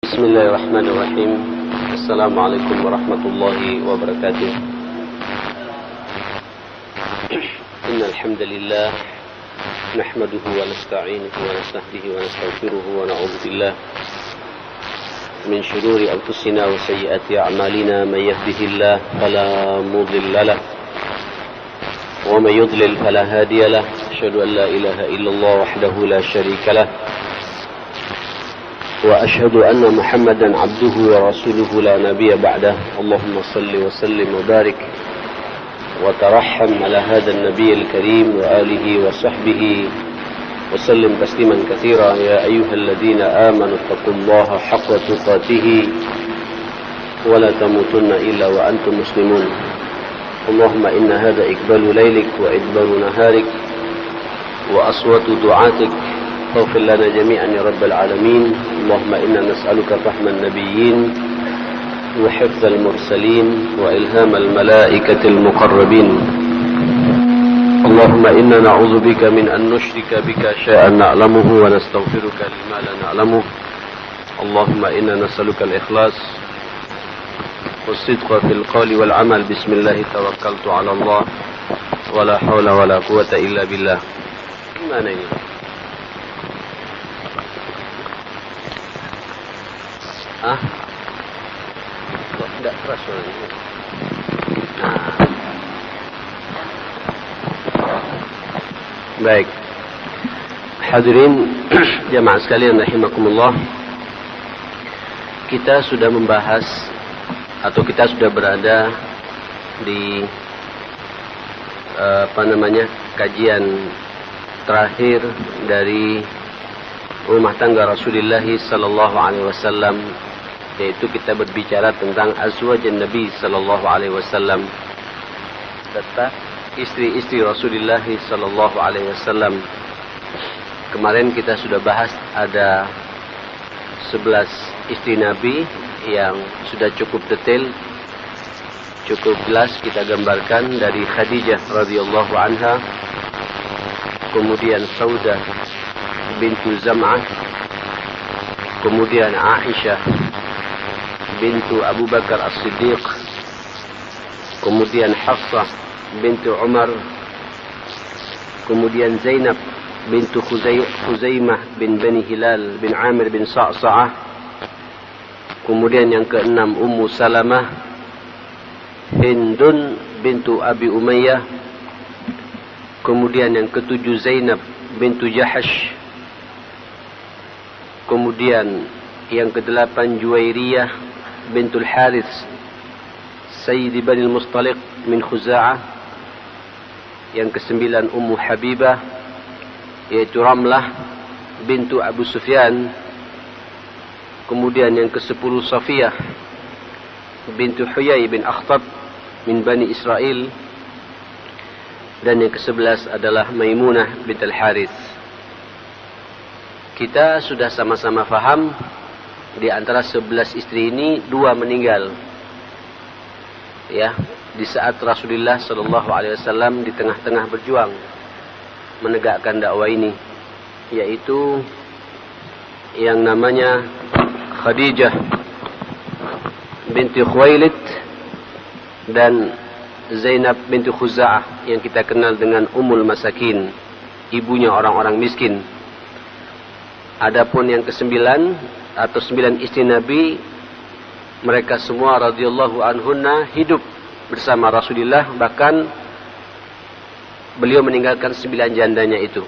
بسم الله الرحمن الرحيم. السلام عليكم ورحمة الله وبركاته. إن الحمد لله نحمده ونستعينه ونستهديه ونستغفره ونعوذ بالله من شرور أنفسنا وسيئات أعمالنا. من يهده الله فلا مضل له ومن يضلل فلا هادي له. أشهد أن لا إله إلا الله وحده لا شريك له وأشهد أن محمدا عبده ورسوله لا نبي بعده. اللهم صل وسلم وبارك وترحم على هذا النبي الكريم وآله وصحبه وسلم تسليما كثيرا. يا أيها الذين آمنوا اتقوا الله حق تقاته ولا تموتن إلا وأنتم مسلمون. اللهم إن هذا إقبال ليلك وإدبار نهارك وأصوات دعاتك فاغفر لنا جميعا يا رب العالمين. اللهم إنا نسألك فهم النبيين وحفظ المرسلين وإلهام الملائكة المقربين. اللهم إنا نعوذ بك من أن نشرك بك شيئا نعلمه ونستغفرك لما لا نعلمه. اللهم إنا نسألك الإخلاص والصدق في القول والعمل. بسم الله توكلت على الله ولا حول ولا قوة إلا بالله. Gimana ini? Tidak keras suaranya. Baik. Hadirin jamaah sekalian rahimakumullah. Kita sudah membahas atau kita sudah berada di kajian terakhir dari rumah tangga Rasulullah sallallahu alaihi wasallam, yaitu kita berbicara tentang azwajun Nabi sallallahu alaihi wasallam, serta istri-istri Rasulullah sallallahu alaihi wasallam. Kemarin kita sudah bahas ada 11 istri Nabi yang sudah cukup detail, cukup jelas kita gambarkan, dari Khadijah radhiyallahu anha, kemudian Saudah bintu Zam'ah, kemudian Aisyah bintu Abu Bakar As-Siddiq, kemudian Hafsah bintu Umar, kemudian Zainab bintu Khuzaimah bin Bani Hilal bin Amir bin Sa'sa'ah, kemudian yang keenam Ummu Salamah, Hindun bintu Abi Umayyah, kemudian yang ketujuh Zainab bintu Jahash, kemudian yang kedelapan Juwairiyah bintul Harith Sayyidi Bani Mustaliq min Khuza'ah, yang kesembilan Ummu Habibah yaitu Ramlah bintu Abu Sufyan, kemudian yang kesepuluh Safiyah bintu Huyai bin Akhtab min Bani Israel, dan yang ke-11 adalah Maimunah bint Al-Harith. Kita sudah sama-sama faham di antara 11 istri ini 2 meninggal. Ya, di saat Rasulullah sallallahu alaihi wasallam di tengah-tengah berjuang menegakkan dakwah ini, yaitu yang namanya Khadijah binti Khuwailid dan Zainab binti Khuza'ah yang kita kenal dengan Ummul Masakin, ibunya orang-orang miskin. Adapun yang ke-9 atau 9 istri Nabi, mereka semua radhiyallahu anhunna hidup bersama Rasulullah, bahkan beliau meninggalkan 9 jandanya itu,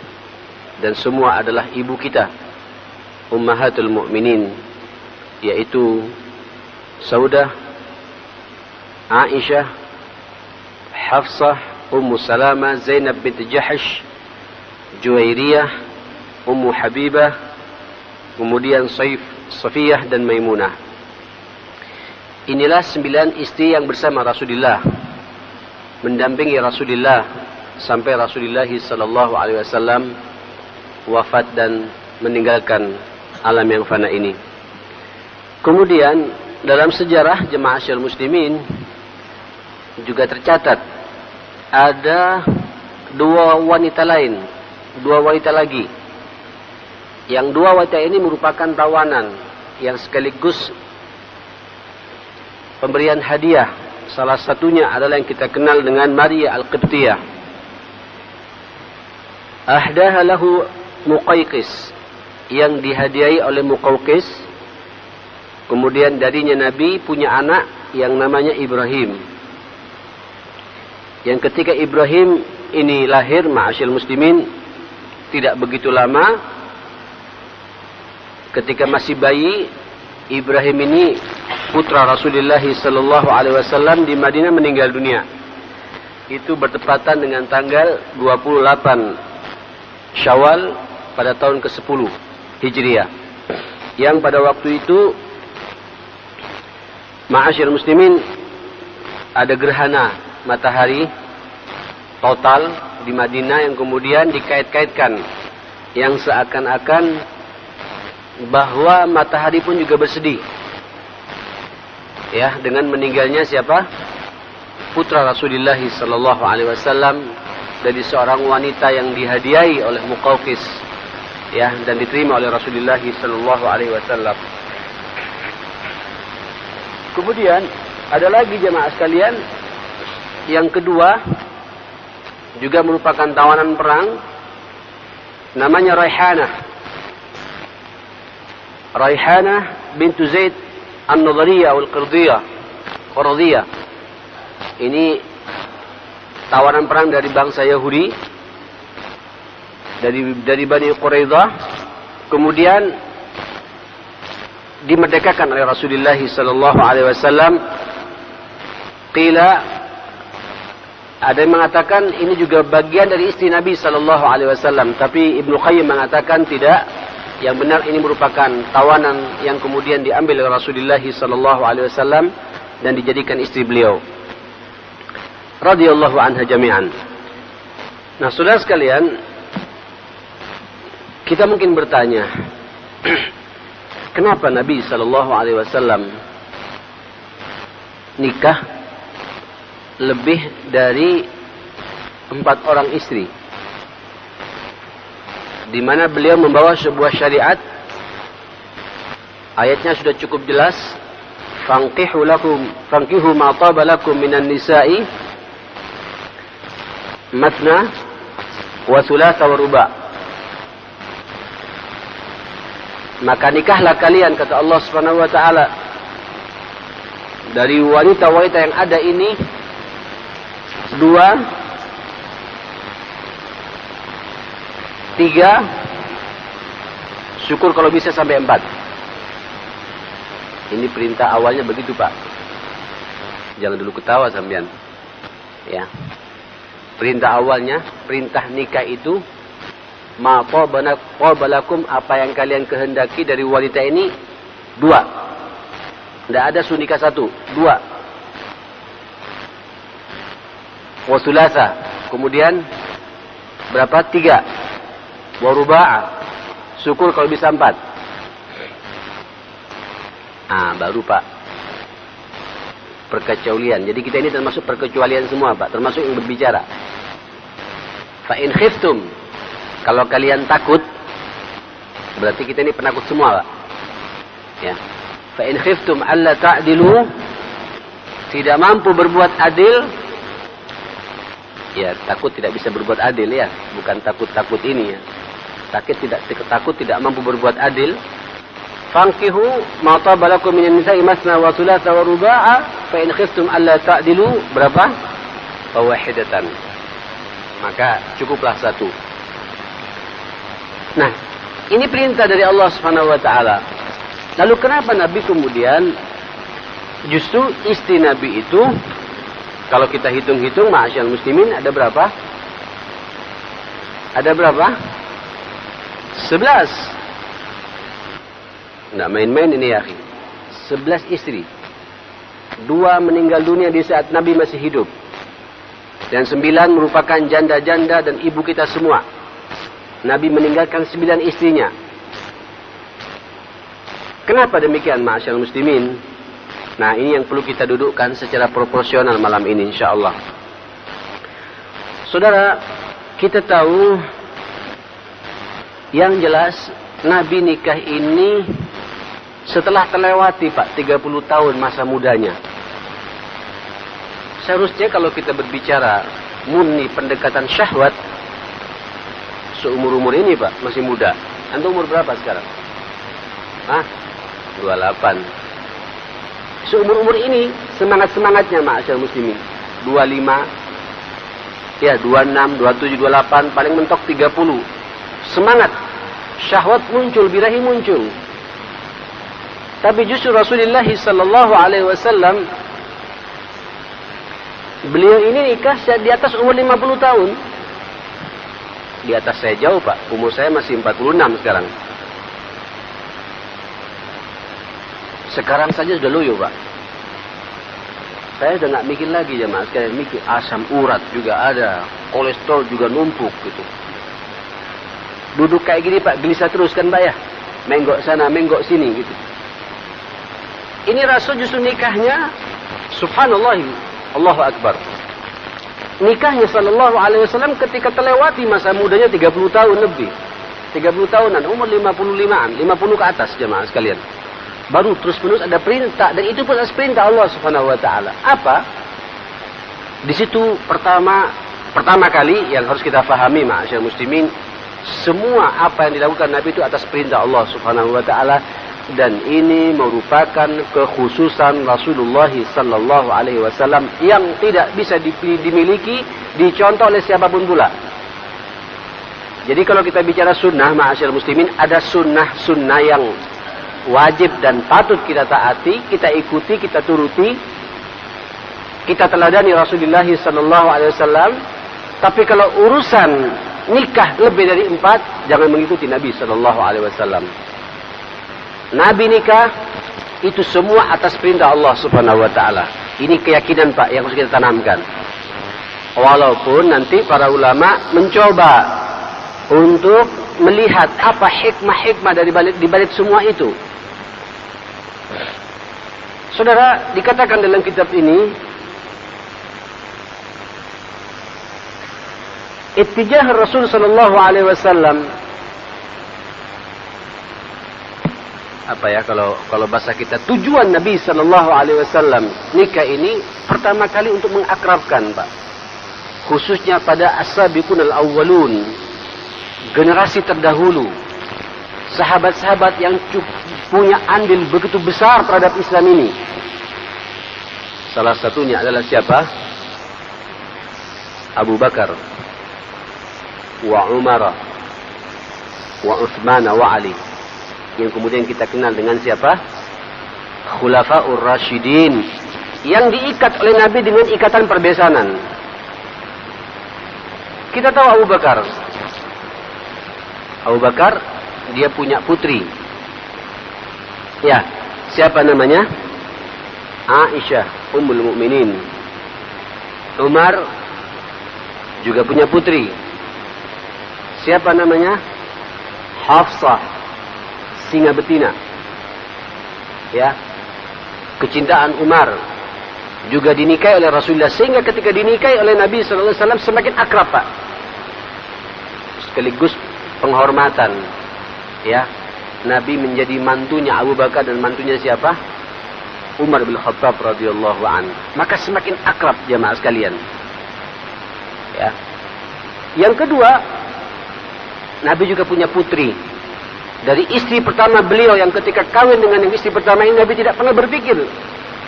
dan semua adalah ibu kita, ummahatul mu'minin, yaitu Saudah, Aisyah, Hafsah, Ummu Salamah, Zainab binti Jahash, Juwairiyah, Ummu Habibah, kemudian Safiyah dan Maimunah. Inilah 9 istri yang bersama Rasulullah, mendampingi Rasulullah sampai Rasulullah sallallahu alaihi wasallam wafat dan meninggalkan alam yang fana ini. Kemudian dalam sejarah jemaah Syal Muslimin juga tercatat ada 2 wanita lain, 2 wanita lagi, yang 2 wanita ini merupakan tawanan yang sekaligus pemberian hadiah. Salah satunya adalah yang kita kenal dengan Maria Al-Qibtiyah. Ahdaha lahu Muqawqis, yang dihadiahi oleh Muqawqis. Kemudian darinya Nabi punya anak yang namanya Ibrahim. Yang ketika Ibrahim ini lahir, ma'asyil muslimin, tidak begitu lama, ketika masih bayi, Ibrahim ini putra Rasulullah sallallahu alaihi wasallam di Madinah meninggal dunia. Itu bertepatan dengan tanggal 28 Syawal pada tahun ke-10 Hijriah. Yang pada waktu itu, ma'asyil muslimin, ada gerhana matahari total di Madinah yang kemudian dikait-kaitkan, yang seakan-akan bahwa matahari pun juga bersedih, ya, dengan meninggalnya siapa? Putra Rasulullah sallallahu alaihi wasallam, dari seorang wanita yang dihadiahi oleh Muqawqis, ya, dan diterima oleh Rasulullah sallallahu alaihi wasallam. Kemudian ada lagi jemaah sekalian, yang kedua juga merupakan tawanan perang, namanya Raihanah bintu Zaid An-Nadhariyah Al-Qardiyah. Ini tawanan perang dari bangsa Yahudi, dari Bani Quraidah, kemudian dimerdekakan oleh Rasulullah sallallahu alaihi wasallam. Qila, ada yang mengatakan ini juga bagian dari istri Nabi sallallahu alaihi wasallam, tapi Ibnu Qayyim mengatakan tidak. Yang benar ini merupakan tawanan yang kemudian diambil oleh Rasulullah sallallahu alaihi wasallam dan dijadikan istri beliau. Radhiyallahu anha jami'an. Nah, saudara sekalian, kita mungkin bertanya, kenapa Nabi sallallahu alaihi wasallam nikah lebih dari 4 orang istri, di mana beliau membawa sebuah syariat? Ayatnya sudah cukup jelas, fankihu ma taba lakum minan nisa'i matna wa thulatha wa ruba'. Maka nikahlah kalian, kata Allah Subhanahu wa taala, dari wanita-wanita yang ada ini 2, 3, syukur kalau bisa sampai 4. Ini perintah awalnya begitu, Pak. Jangan dulu ketawa sampean. Ya. Perintah awalnya, perintah nikah itu, ma qabalakum, apa yang kalian kehendaki dari wanita ini 2. Tidak ada sunikah 1, 2. Wasulasa, kemudian berapa? 3. Waruba'a, syukur kalau bisa 4. Baru, Pak, perkecualian. Jadi kita ini termasuk perkecualian semua, Pak, termasuk yang berbicara. Fa in khiftum, kalau kalian takut, berarti kita ini penakut semua, Pak. Ya. Fa in khiftum alla ta'dilu, tidak mampu berbuat adil. Ya, takut tidak bisa berbuat adil, ya, bukan takut ini, ya. Takut tidak mampu berbuat adil. Fankihu ma taba lakum minan nisa'i masna wa thulatha wa ruba'a fa in khiftum alla ta'dilu, berapa? Fawahidatan. Maka cukuplah 1. Nah, ini perintah dari Allah Subhanahu wa taala. Lalu kenapa Nabi kemudian justru istri Nabi itu, kalau kita hitung-hitung ma'asyal muslimin, ada berapa? Ada berapa? 11. Nggak main-main ini, ya akhi. 11 istri. 2 meninggal dunia di saat Nabi masih hidup. Dan 9 merupakan janda-janda dan ibu kita semua. Nabi meninggalkan 9 istrinya. Kenapa demikian, ma'asyal muslimin? Nah, ini yang perlu kita dudukkan secara proporsional malam ini, insyaallah. Saudara, kita tahu yang jelas Nabi nikah ini setelah terlewati Pak 30 tahun masa mudanya. Seharusnya kalau kita berbicara murni pendekatan syahwat, seumur-umur ini Pak, masih muda. Antum umur berapa sekarang? Hah? 28. Seumur-umur ini semangat-semangatnya ma'asyar muslimin. 25, ya 26, 27, 28, paling mentok 30. Semangat. Syahwat muncul, birahi muncul. Tapi justru Rasulullah sallallahu alaihi wasallam, beliau ini nikah di atas umur 50 tahun. Di atas saya jauh Pak, umur saya masih 46 sekarang. Sekarang saja sudah loyo Pak. Saya sudah nggak mikir lagi jemaah sekalian, mikir asam urat juga ada, kolesterol juga numpuk gitu. Duduk kayak gini Pak, gelisah terus kan Pak ya, menggok sana, menggok sini gitu. Ini Rasul justru nikahnya, subhanallah, Allahu Akbar. Nikahnya sallallahu alaihi wasallam ketika terlewati masa mudanya 30 tahun lebih. 30 tahunan, umur 55-an, 50 ke atas jemaah sekalian. Baru terus-menerus ada perintah, dan itu pun atas perintah Allah Subhanahu wa taala. Apa? Di situ pertama kali yang harus kita fahami ma'asyar muslimin, semua apa yang dilakukan Nabi itu atas perintah Allah Subhanahu wa taala, dan ini merupakan kekhususan Rasulullah sallallahu alaihi wasallam yang tidak bisa dimiliki, dicontoh oleh siapapun pula. Jadi kalau kita bicara sunnah ma'asyar muslimin, ada sunnah yang wajib dan patut kita taati, kita ikuti, kita turuti, kita teladani Rasulullah sallallahu alaihi wasallam. Tapi kalau urusan nikah lebih dari 4, jangan mengikuti Nabi sallallahu alaihi wasallam. Nabi nikah itu semua atas perintah Allah Subhanahu wa taala. Ini keyakinan Pak yang harus kita tanamkan. Walaupun nanti para ulama mencoba untuk melihat apa hikmah-hikmah di balik semua itu. Saudara, dikatakan dalam kitab ini, ittijah Rasul sallallahu alaihi wasallam, apa ya kalau bahasa kita, tujuan Nabi sallallahu alaihi wasallam nikah ini pertama kali untuk mengakrabkan Pak, khususnya pada as-sabiqun al-awwalun, generasi terdahulu, sahabat-sahabat yang punya andil begitu besar terhadap Islam ini. Salah satunya adalah siapa? Abu Bakar, wa Umar, wa Uthman, wa Ali. Yang kemudian kita kenal dengan siapa? Khulafaur Rasyidin, yang diikat oleh Nabi dengan ikatan perbesanan. Kita tahu Abu Bakar. Abu Bakar, dia punya putri. Ya, siapa namanya? Aisyah, Ummul Mukminin. Umar juga punya putri. Siapa namanya? Hafsah, singa betina. Ya, kecintaan Umar juga dinikahi oleh Rasulullah, sehingga ketika dinikahi oleh Nabi sallallahu alaihi wasallam semakin akrab Pak. Sekaligus penghormatan. Ya, Nabi menjadi mantunya Abu Bakar dan mantunya siapa? Umar bin Khattab radhiyallahu an. Maka semakin akrab jemaah sekalian. Ya. Yang kedua, Nabi juga punya putri. Dari istri pertama beliau yang ketika kawin dengan yang istri pertama ini, Nabi tidak pernah berpikir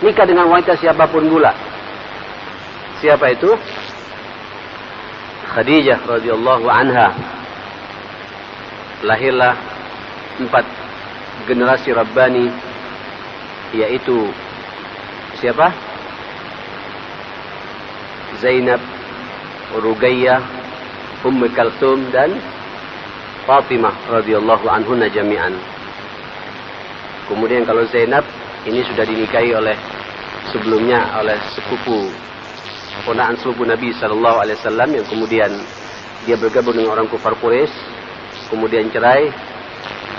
nikah dengan wanita siapapun pula. Siapa itu? Khadijah radhiyallahu anha. Lahirlah 4 generasi Rabbani, yaitu siapa? Zainab, Ruqayyah, Ummu Kalthum dan Fatimah radhiyallahu anhunna jami'an. Kemudian kalau Zainab ini sudah dinikahi oleh sebelumnya oleh sepupu, ponakan sepupu Nabi sallallahu alaihi wasallam, yang kemudian dia bergabung dengan orang kufar Quraisy, kemudian cerai.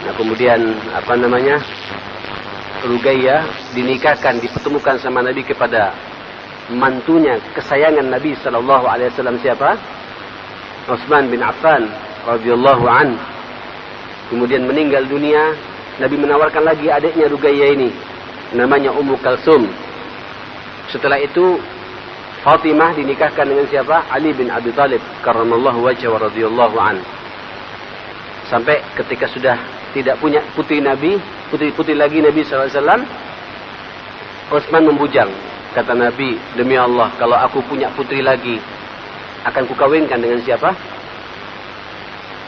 Nah, kemudian Ruqayyah dinikahkan, dipertemukan sama Nabi kepada mantunya kesayangan Nabi sallallahu alaihi wasallam, siapa? Utsman bin Affan radhiyallahu an. Kemudian meninggal dunia Nabi menawarkan lagi adiknya Ruqayyah ini, namanya Ummu Kalsum. Setelah itu Fatimah dinikahkan dengan siapa? Ali bin Abi Thalib karramallahu wajhahu wa radhiyallahu an. Sampai ketika sudah tidak punya putri Nabi, putri lagi Nabi SAW, Utsman membujang. Kata Nabi, demi Allah, kalau aku punya putri lagi, akan kukawinkan dengan siapa?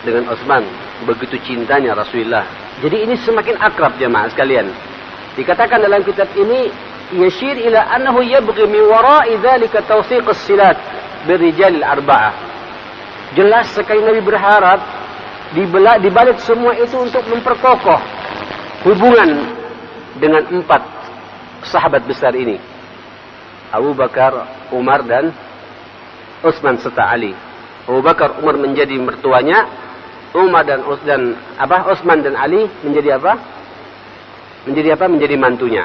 Dengan Utsman. Begitu cintanya Rasulullah. Jadi ini semakin akrab jemaah sekalian. Dikatakan dalam kitab ini, yashir ila annahu yabghi min wara'i dzalika tawthiq as-silat birrijal al-arba'ah. Jelas sekali Nabi berharap di balik semua itu untuk memperkokoh hubungan dengan 4 sahabat besar ini. Abu Bakar, Umar dan Utsman serta Ali. Abu Bakar, Umar menjadi mertuanya, Umar dan Utsman dan Ali menjadi apa? Menjadi mantunya.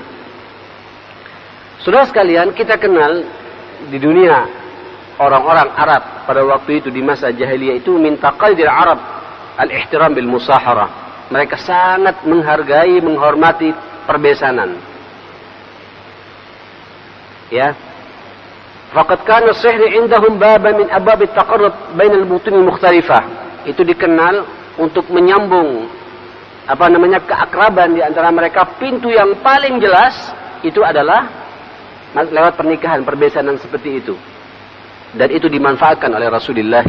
Saudara sekalian, kita kenal di dunia orang-orang Arab pada waktu itu di masa jahiliyah itu min taqalidil Arab al-ihtiram bil musahara. Mereka sangat menghargai, menghormati perbesanan. Ya. Faqad kana as-sihr indahum baba min abwab at-taqarrub bain al-butun al-mukhtalifah. Itu dikenal untuk menyambung keakraban di antara mereka. Pintu yang paling jelas itu adalah lewat pernikahan, perbesanan seperti itu. Dan itu dimanfaatkan oleh Rasulullah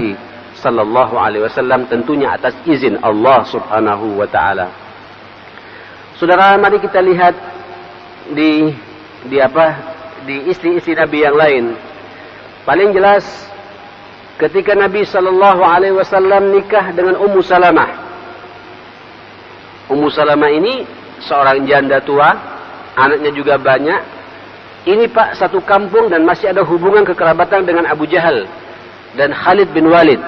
sallallahu alaihi wasallam, tentunya atas izin Allah Subhanahu wa taala. Saudara, mari kita lihat di istri-istri Nabi yang lain. Paling jelas ketika Nabi sallallahu alaihi wasallam nikah dengan Ummu Salamah. Ummu Salamah ini seorang janda tua, anaknya juga banyak. Ini Pak, satu kampung dan masih ada hubungan kekerabatan dengan Abu Jahal dan Khalid bin Walid.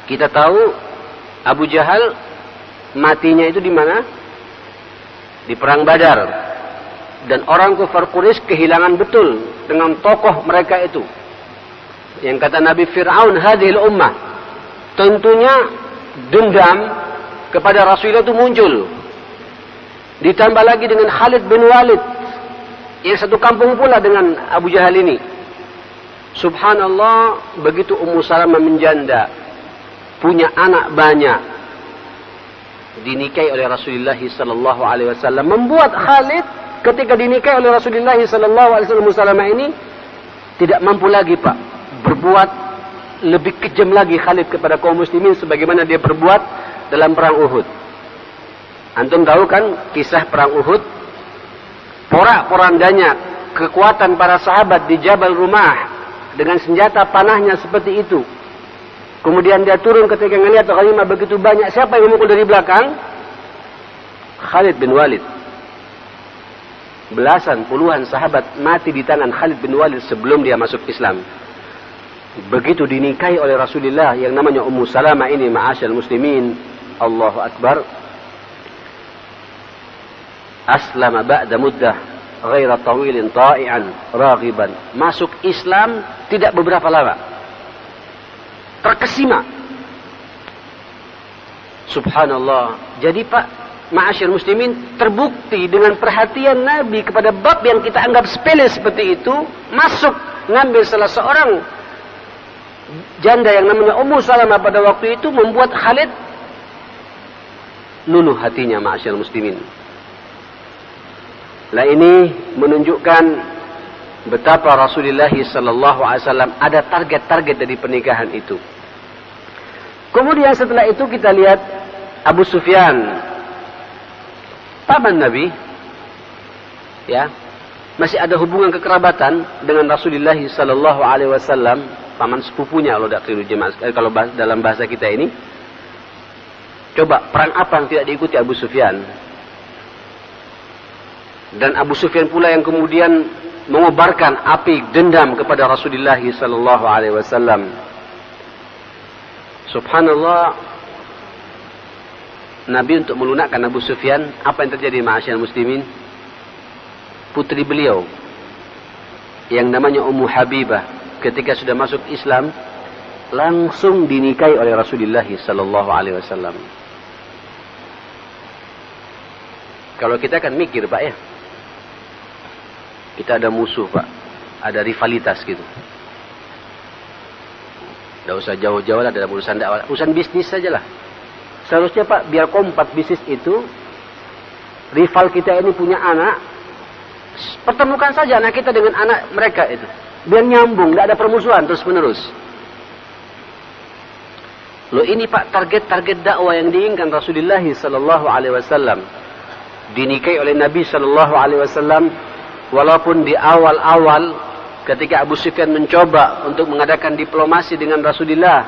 Kita tahu Abu Jahal matinya itu di mana? Di perang Badar. Dan orang kafir Quraisy kehilangan betul dengan tokoh mereka itu. Yang kata Nabi, Fir'aun hadhil ummah. Tentunya dendam kepada Rasulullah itu muncul. Ditambah lagi dengan Khalid bin Walid yang satu kampung pula dengan Abu Jahal ini. Subhanallah, begitu Ummu Salamah menjanda, punya anak banyak, dinikahi oleh Rasulullah sallallahu alaihi wasallam, membuat Khalid ketika dinikahi oleh Rasulullah sallallahu alaihi wasallam, Ummu Salamah ini tidak mampu lagi Pak berbuat lebih kejam lagi Khalid kepada kaum muslimin sebagaimana dia berbuat dalam perang Uhud. Antum tahu kan kisah perang Uhud? Porak-porandanya kekuatan para sahabat di Jabal Rumah dengan senjata panahnya seperti itu. Kemudian dia turun ketika melihat ghanimah begitu banyak. Siapa yang memukul dari belakang? Khalid bin Walid. Belasan, puluhan sahabat mati di tangan Khalid bin Walid sebelum dia masuk Islam. Begitu dinikahi oleh Rasulullah yang namanya Ummu Salamah ini, ma'asyal muslimin, Allahu Akbar. Aslama ba'da muddah ghaira tawilin ta'ian raghiban. Masuk Islam tidak beberapa lama. Terkesima. Subhanallah. Jadi Pak, ma'asyir muslimin, terbukti dengan perhatian Nabi kepada bab yang kita anggap sepele seperti itu, masuk ngambil salah seorang janda yang namanya Ummu Salamah pada waktu itu, membuat Khalid luluh hatinya, ma'asyir muslimin. Lah ini menunjukkan betapa Rasulullah sallallahu alaihi wasallam ada target-target dari pernikahan itu. Kemudian setelah itu kita lihat Abu Sufyan, paman Nabi, ya, masih ada hubungan kekerabatan dengan Rasulullah sallallahu alaihi wasallam, paman sepupunya kalau tidak keliru jemaah, kalau dalam bahasa kita ini. Coba perang apa yang tidak diikuti Abu Sufyan? Dan Abu Sufyan pula yang kemudian mengobarkan api dendam kepada Rasulullah sallallahu alaihi wasallam. Subhanallah, Nabi untuk melunakkan Abu Sufyan, apa yang terjadi ma'asyar muslimin? Putri beliau yang namanya Ummu Habibah ketika sudah masuk Islam langsung dinikahi oleh Rasulullah sallallahu alaihi wasallam. Kalau kita kan mikir Pak ya. Kita ada musuh Pak. Ada rivalitas gitu. Tidak usah jauh-jauh lah dalam urusan dakwah. Urusan bisnis sajalah. Seharusnya Pak, biar kompak bisnis itu. Rival kita ini punya anak. Pertemukan saja anak kita dengan anak mereka itu. Biar nyambung, tidak ada permusuhan terus-menerus. Loh ini Pak, target-target dakwah yang diinginkan Rasulullah SAW. Dinikahi oleh Nabi SAW. Walaupun di awal-awal ketika Abu Sufyan mencoba untuk mengadakan diplomasi dengan Rasulullah.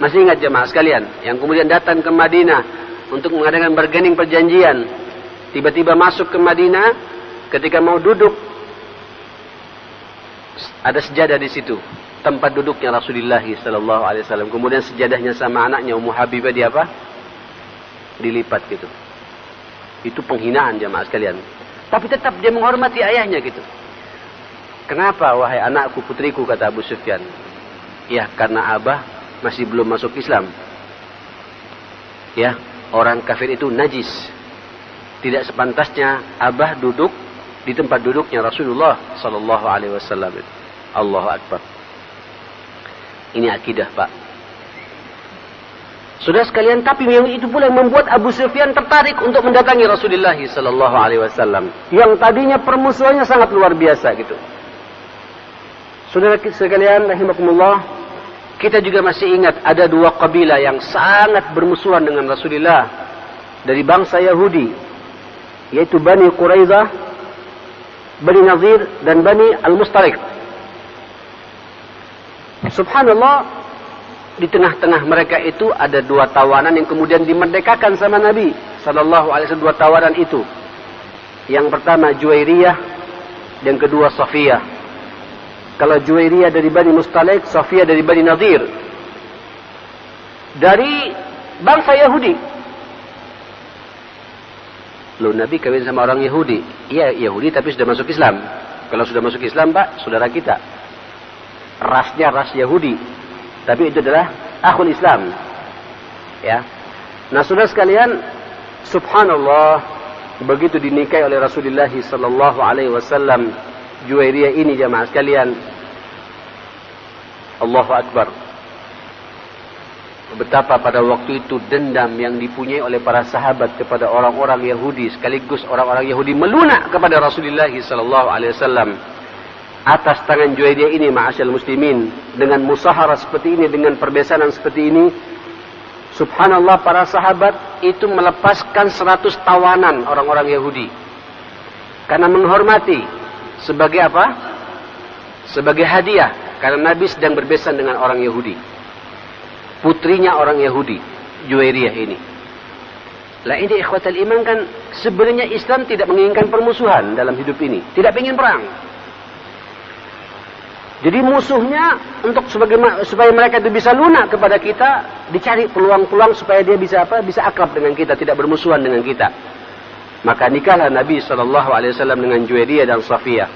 Masih ingat jemaah sekalian? Yang kemudian datang ke Madinah untuk mengadakan bargaining perjanjian. Tiba-tiba masuk ke Madinah, ketika mau duduk, ada sejadah di situ. Tempat duduknya Rasulullah SAW. Kemudian sejadahnya sama anaknya Ummu Habibah di apa? Dilipat gitu. Itu penghinaan jemaah sekalian. Tapi tetap dia menghormati ayahnya gitu. Kenapa wahai anakku, putriku, kata Abu Sufyan? Ya karena Abah masih belum masuk Islam. Ya, orang kafir itu najis. Tidak sepantasnya Abah duduk di tempat duduknya Rasulullah SAW. Allahu Akbar. Ini akidah Pak. Saudara sekalian, tapi yang itu pula yang membuat Abu Sufyan tertarik untuk mendatangi Rasulullah SAW. Yang tadinya permusuhannya sangat luar biasa gitu. Saudara sekalian, rahimakumullah, kita juga masih ingat ada dua kabilah yang sangat bermusuhan dengan Rasulullah dari bangsa Yahudi, yaitu Bani Quraidah, Bani Nadir, dan Bani Al-Mustalik. Subhanallah, di tengah-tengah mereka itu ada dua tawanan yang kemudian dimerdekakan sama Nabi Sallallahu Alaihi Wasallam. Dua tawanan itu, yang pertama Juwairiyah, yang kedua Safiyah. Kalau Juwairiyah dari Bani Mustalik, Safiyah dari Bani Nadir, dari bangsa Yahudi. Loh, Nabi kawin sama orang Yahudi? Iya Yahudi, tapi sudah masuk Islam. Kalau sudah masuk Islam Pak, saudara kita. Rasnya ras Yahudi, tapi itu adalah akhul Islam. Ya. Nah, saudara sekalian, subhanallah, begitu dinikahi oleh Rasulullah sallallahu alaihi wasallam Juwairiyah ini jamaah sekalian. Allahu Akbar. Betapa pada waktu itu dendam yang dipunyai oleh para sahabat kepada orang-orang Yahudi, sekaligus orang-orang Yahudi melunak kepada Rasulullah sallallahu alaihi wasallam. Atas tangan Juwairiyah ini, ma'asyal muslimin, dengan musahara seperti ini, dengan perbesanan seperti ini, subhanallah, para sahabat itu melepaskan 100 tawanan orang-orang Yahudi. Karena menghormati, sebagai apa? Sebagai hadiah, karena Nabi sedang berbesan dengan orang Yahudi. Putrinya orang Yahudi, Juwairiyah ini. Lah ini ikhwatal iman kan, sebenarnya Islam tidak menginginkan permusuhan dalam hidup ini. Tidak ingin perang. Jadi musuhnya untuk supaya mereka itu bisa lunak kepada kita, dicari peluang-peluang supaya dia bisa apa? Bisa akrab dengan kita, tidak bermusuhan dengan kita. Maka nikahlah Nabi SAW dengan Juwairiyah dan Safiyah.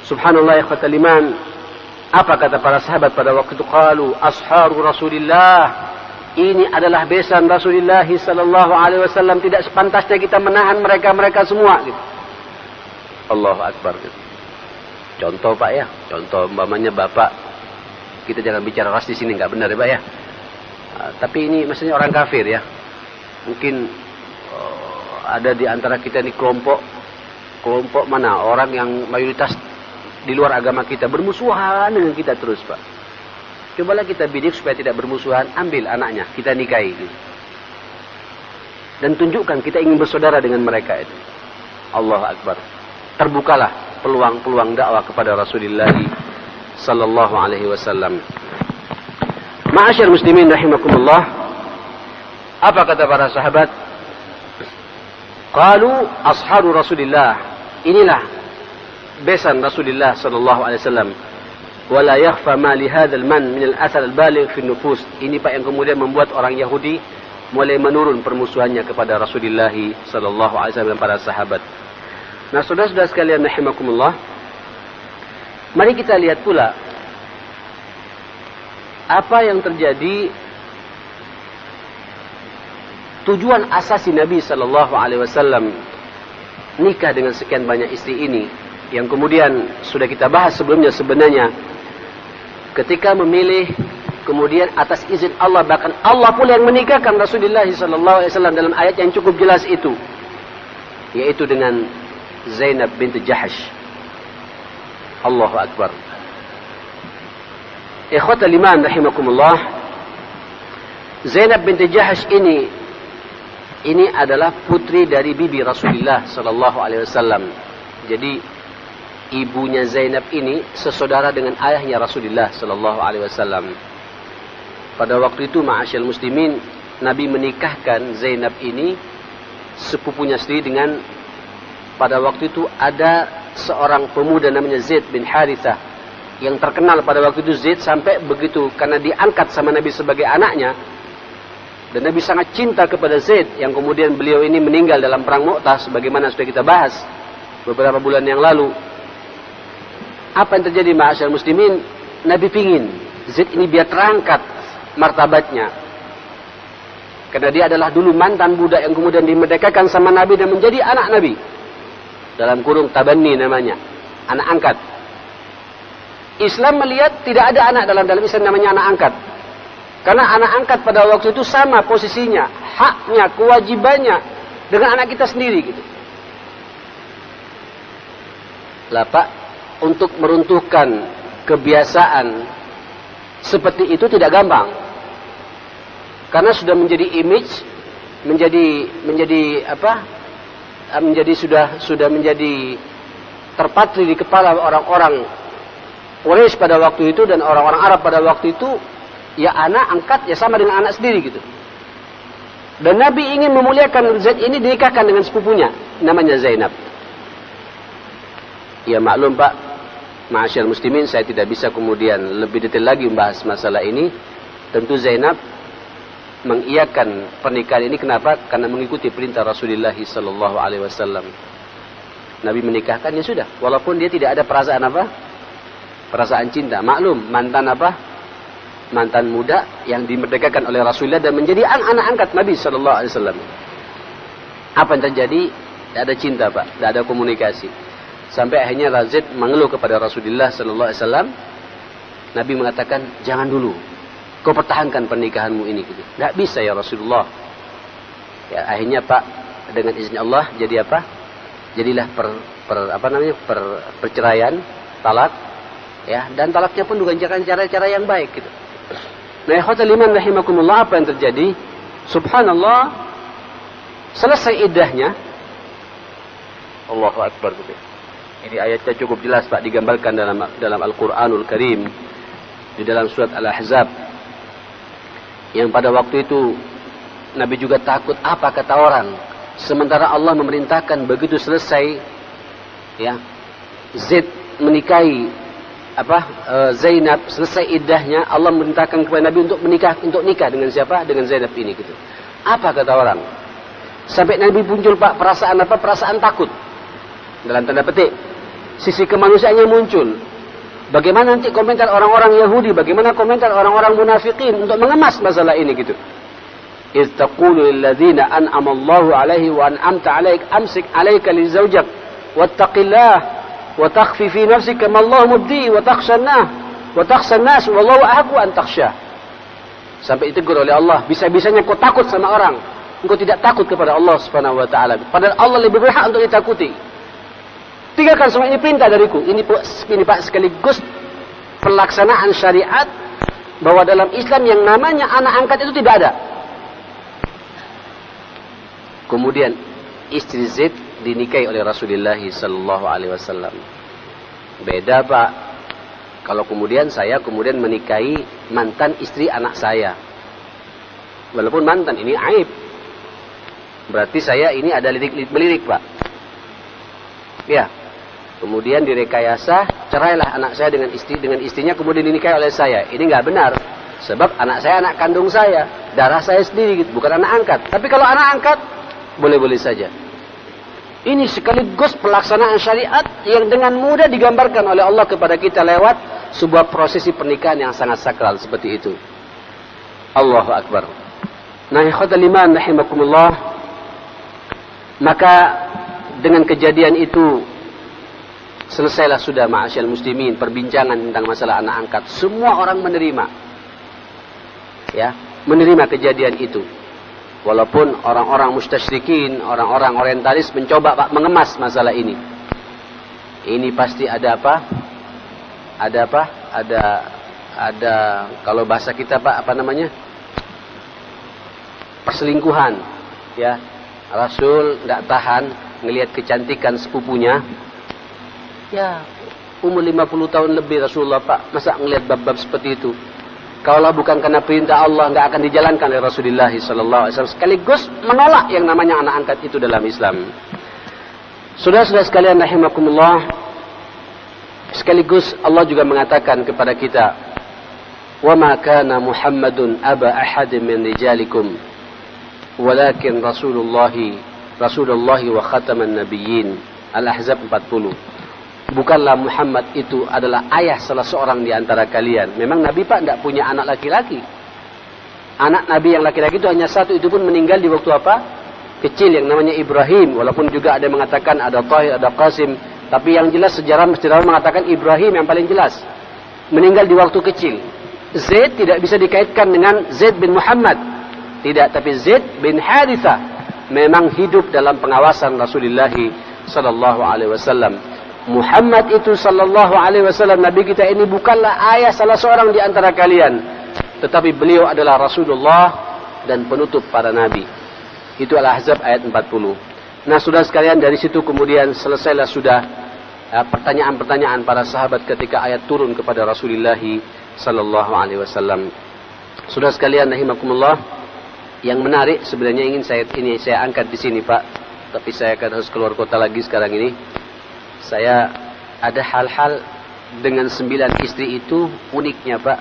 Subhanallah ya ikhwatal iman. Apa kata para sahabat pada waktu itu? Qalu asharu Rasulillah. Ini adalah besan Rasulullah SAW. Tidak sepantasnya kita menahan mereka semua. Gitu. Allahu Akbar. Gitu. Contoh Pak ya, contoh umpamanya bapak, kita jangan bicara ras di sini, nggak benar ya Pak ya. Tapi ini maksudnya orang kafir ya. Mungkin ada di antara kita ini kelompok mana orang yang mayoritas di luar agama kita bermusuhan dengan kita terus Pak. Cobalah kita bidik supaya tidak bermusuhan, ambil anaknya, kita nikahi. Gitu. Dan tunjukkan kita ingin bersaudara dengan mereka itu. Allahu Akbar. Terbukalah peluang-peluang dakwah kepada Rasulullah sallallahu alaihi wasallam. Ma'asyar muslimin rahimakumullah. Apa kata para sahabat? Qalu asharu Rasulillah. Inilah besan Rasulullah sallallahu alaihi wasallam. Wa la yakhfa ma li hadzal man min al-athar al-baligh fi an-nufus. Ini Pak yang kemudian membuat orang Yahudi mulai menurun permusuhannya kepada Rasulullah sallallahu alaihi wasallam dan para sahabat. Nah, saudara-saudara sekalian rahimakumullah, mari kita lihat pula apa yang terjadi. Tujuan asasi Nabi sallallahu alaihi wasallam nikah dengan sekian banyak istri ini, yang kemudian sudah kita bahas sebelumnya sebenarnya, ketika memilih kemudian atas izin Allah, bahkan Allah pula yang menikahkan Rasulullah SAW dalam ayat yang cukup jelas itu, yaitu dengan Zainab binti Jahash. Allahu Akbar. Ikhwatal iman rahimakumullah, Zainab binti Jahash ini adalah putri dari bibi Rasulullah SAW. Jadi ibunya Zainab ini sesaudara dengan ayahnya Rasulullah SAW. Pada waktu itu, ma'asyal muslimin, Nabi menikahkan Zainab ini sepupunya sendiri dengan, pada waktu itu ada seorang pemuda namanya Zaid bin Harithah, yang terkenal pada waktu itu Zaid sampai begitu, karena diangkat sama Nabi sebagai anaknya, dan Nabi sangat cinta kepada Zaid, yang kemudian beliau ini meninggal dalam perang Mu'tah, sebagaimana sudah kita bahas beberapa bulan yang lalu. Apa yang terjadi ma'asyal muslimin? Nabi pingin Zaid ini biar terangkat martabatnya, karena dia adalah dulu mantan budak yang kemudian dimerdekakan sama Nabi dan menjadi anak Nabi, dalam kurung tabanni namanya, anak angkat. Islam melihat tidak ada anak dalam Islam namanya anak angkat, karena anak angkat pada waktu itu sama posisinya, haknya, kewajibannya dengan anak kita sendiri gitu. Lah Pak, untuk meruntuhkan kebiasaan seperti itu tidak gampang. Karena sudah menjadi image, sudah menjadi terpatri di kepala orang-orang Quraisy pada waktu itu dan orang-orang Arab pada waktu itu, ya anak angkat ya sama dengan anak sendiri gitu. Dan Nabi ingin memuliakan Zaid ini, dinikahkan dengan sepupunya namanya Zainab. Ya maklum Pak, ma'asyal muslimin, saya tidak bisa kemudian lebih detail lagi membahas masalah ini. Tentu Zainab mengiyakan pernikahan ini. Kenapa? Karena mengikuti perintah Rasulullah SAW. Nabi menikahkan, ya sudah, walaupun dia tidak ada perasaan apa? Perasaan cinta. Maklum, mantan muda yang dimerdekakan oleh Rasulullah dan menjadi anak angkat Nabi SAW. Apa yang terjadi? Tidak ada cinta Pak, tidak ada komunikasi. Sampai akhirnya Zaid mengeluh kepada Rasulullah SAW. Nabi mengatakan, jangan dulu, kau pertahankan pernikahanmu ini gitu. Tidak bisa ya Rasulullah. Ya akhirnya Pak, dengan izin Allah jadi apa? Jadilah perceraian, talak, ya, dan talaknya pun dengan cara-cara yang baik gitu. Nah, ikhwatal iman rahimakumullah, apa yang terjadi? Subhanallah, selesai iddahnya. Allahu Akbar gitu. Ini ayatnya cukup jelas Pak, digambarkan dalam Al-Qur'anul Karim di dalam surat Al-Ahzab. Yang pada waktu itu Nabi juga takut apa kata orang, sementara Allah memerintahkan begitu selesai ya Zaid menikahi Zainab, selesai iddahnya, Allah memerintahkan kepada Nabi untuk nikah dengan siapa? Dengan Zainab ini gitu. Apa kata orang? Sampai Nabi muncul Pak perasaan apa? Perasaan takut. Dalam tanda petik, sisi kemanusiaannya muncul. Bagaimana nanti komentar orang-orang Yahudi, bagaimana komentar orang-orang munafikin untuk mengemas masalah ini gitu. إذ تقول للذين أنعم الله عليه وأنعمت عليك أمسك عليك لزوجك واتق الله وتخفي في نفسك ما الله مبديه وتخشى الناس والله أحق أن تخشاه. Sampai ditegur oleh Allah, bisa-bisanya kau takut sama orang, engkau tidak takut kepada Allah Subhanahu wa taala. Padahal Allah lebih berhak untuk ditakuti. Tinggalkan semua ini perintah dariku. Ini Pak sekaligus pelaksanaan syariat bahwa dalam Islam yang namanya anak angkat itu tidak ada. Kemudian istri Zaid dinikahi oleh Rasulullah sallallahu alaihi wasallam. Beda Pak, kalau kemudian saya menikahi mantan istri anak saya. Walaupun mantan, ini aib. Berarti saya ini ada lirik Pak. Ya. Kemudian direkayasa, cerailah anak saya dengan istrinya, kemudian dinikahi oleh saya. Ini nggak benar. Sebab anak saya anak kandung saya, darah saya sendiri gitu, bukan anak angkat. Tapi kalau anak angkat boleh-boleh saja. Ini sekaligus pelaksanaan syariat yang dengan mudah digambarkan oleh Allah kepada kita lewat sebuah prosesi pernikahan yang sangat sakral seperti itu. Allahu Akbar. Nah, ikhwatal iman rahimakumullah. Maka dengan kejadian itu selesailah sudah ma'asyal muslimin perbincangan tentang masalah anak angkat. Semua orang menerima. Ya, menerima kejadian itu. Walaupun orang-orang mustasyrikin, orang-orang orientalis mencoba Pak mengemas masalah ini. Ini pasti ada apa? Ada apa? Ada kalau bahasa kita Pak apa namanya? Perselingkuhan. Ya. Rasul tidak tahan ngelihat kecantikan sepupunya. Ya, umur 50 tahun lebih Rasulullah Pak, masa ngelihat bab-bab seperti itu? Kalau bukan karena perintah Allah, nggak akan dijalankan oleh Rasulullah SAW. Sekaligus menolak yang namanya anak angkat itu dalam Islam. Saudara-saudara sekalian rahimakumullah, sekaligus Allah juga mengatakan kepada kita, "Wa ma kana Muhammadun aba ahadin min rijalikum, walakin Rasulullah wa khataman nabiyyin." Al-Ahzab 40. Bukanlah Muhammad itu adalah ayah salah seorang di antara kalian. Memang Nabi Pak tidak punya anak laki-laki. Anak Nabi yang laki-laki itu hanya satu, itu pun meninggal di waktu apa? Kecil, yang namanya Ibrahim. Walaupun juga ada yang mengatakan ada Tahir, ada Qasim. Tapi yang jelas sejarah mengatakan Ibrahim yang paling jelas. Meninggal di waktu kecil. Zaid tidak bisa dikaitkan dengan Zaid bin Muhammad. Tidak, tapi Zaid bin Harithah memang hidup dalam pengawasan Rasulullah sallallahu alaihi wasallam. Muhammad itu sallallahu alaihi wasallam, Nabi kita ini bukanlah ayah salah seorang di antara kalian, tetapi beliau adalah Rasulullah dan penutup para nabi. Itu Al-Ahzab ayat 40. Nah, saudara sekalian, dari situ kemudian selesailah sudah pertanyaan-pertanyaan para sahabat ketika ayat turun kepada Rasulullah sallallahu alaihi wasallam. Saudara sekalian rahimakumullah, yang menarik sebenarnya ingin saya angkat di sini Pak, tapi saya akan harus keluar kota lagi sekarang ini. Saya ada hal-hal dengan 9 istri itu uniknya Pak,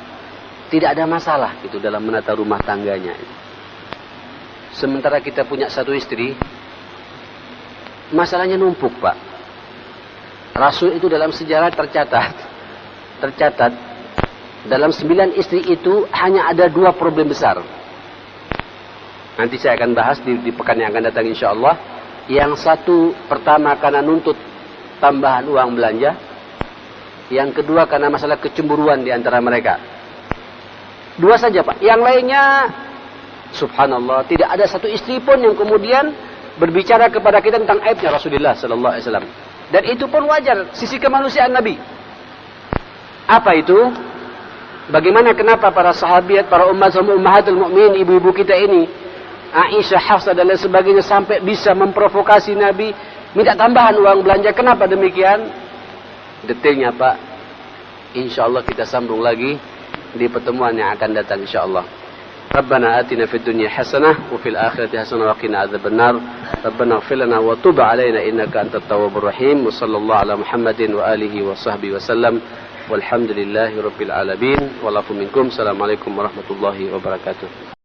tidak ada masalah gitu dalam menata rumah tangganya. Sementara kita punya 1 istri, masalahnya numpuk Pak. Rasul itu dalam sejarah tercatat dalam 9 istri itu hanya ada 2 problem besar. Nanti saya akan bahas di pekan yang akan datang insyaallah. Yang satu pertama karena nuntut tambahan uang belanja. Yang kedua karena masalah kecemburuan di antara mereka. 2 saja Pak. Yang lainnya subhanallah, tidak ada 1 istri pun yang kemudian berbicara kepada kita tentang aibnya Rasulullah sallallahu alaihi wasallam. Dan itu pun wajar, sisi kemanusiaan Nabi. Apa itu? Bagaimana kenapa para sahabiat, para ummahatul mukminin, ibu-ibu kita ini, Aisyah, Hafsah dan lain sebagainya, sampai bisa memprovokasi Nabi minta tambahan uang belanja? Kenapa demikian? Detailnya Pak, insyaallah kita sambung lagi di pertemuan yang akan datang insyaallah. Rabbana atina fid dunya hasanah wa fil akhirati hasanah wa qina adzabannar. Rabbana ighfir lana wa tub 'alaina innaka antat tawwabur rahim. Wa sallallahu ala Muhammadin wa alihi wa sahbihi wasallam. Walhamdulillahi rabbil alamin. Walafu minkum. Assalamualaikum warahmatullahi wabarakatuh.